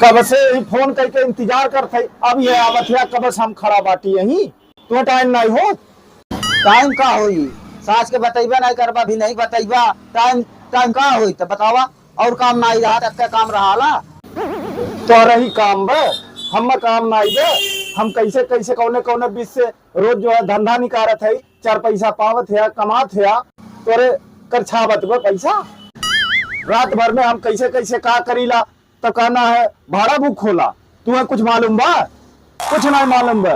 कब से ही फोन करके इंतजार करते, अब ये आवत है, कब से हम खड़ा बाटी यही, तुम्हें टाइम नहीं हो? टाइम का होई? सास के बतैबा नहीं करबा भी नहीं बतैबा, टाइम टाइम का होई तो बतावा। और काम नहीं रहा तक काम रहा। तो रही काम बे, हम काम नहीं बे। हम कैसे कैसे कौने कौने बीच से रोज जो है धंधा निकारत है, चार पैसा पावत है, कमात है, तोरे कर छावत बे पैसा। रात भर में हम कैसे कैसे का करीला, तो कहना है भाड़ा बुक खोला। तुम्हें कुछ मालूम बा? कुछ नहीं मालूम बा।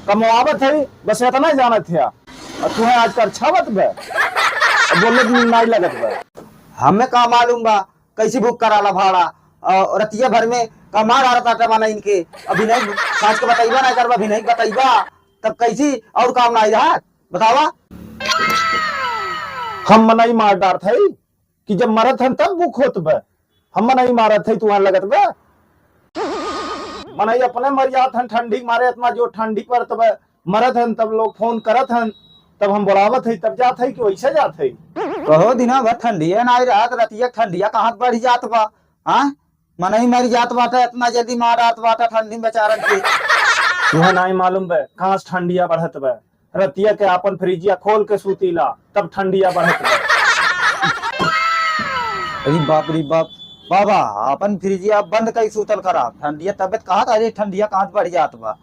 कमावत है बस इतना जानत है, और तुम्हें आज कर छावत बे, बोले नहीं लगत बे। हमें का मालूम बा कैसी बुक कराला भाड़ा, और रतिया भर में कमा रहा था टमाना इनके। अभी नहीं सास के बतैबा नहीं करबा भी नहीं बतैबा, तब कैसी और काम नहीं रहा बतावा। हम नहीं मार डारत है कि जब मरत हन तब बुक होत बे। हम नहीं मारत है तुम्हारे लगत बे। मनई अपने मर जात हन ठंडी मारे, इतना जो ठंडी पर तब मरत हन, तब लोग फोन करत हन, तब हम बुलावत है, तब जात है कि वैसे जात है। कहो दिना भर ठंडिया नहीं रहा, रतिया ठंडिया कहाँ बढ़ जात बा। हाँ मन ही मर जात बाटा, इतना जल्दी मारत बाटा ठंडी में बेचारन के। तुम्हें नहीं मालूम बे कहाँ से ठंडिया बढ़त बे। रतिया के अपन फ्रिजिया खोल के सूतीला, तब ठंडिया बढ़त बे। अरे बाप रे बाप, बाबा अपन फ्रिजिया बंद कई सूतल खराब, ठंडिया तबियत कहाँ था, ठंडिया कहाँ बढ़ जात बा।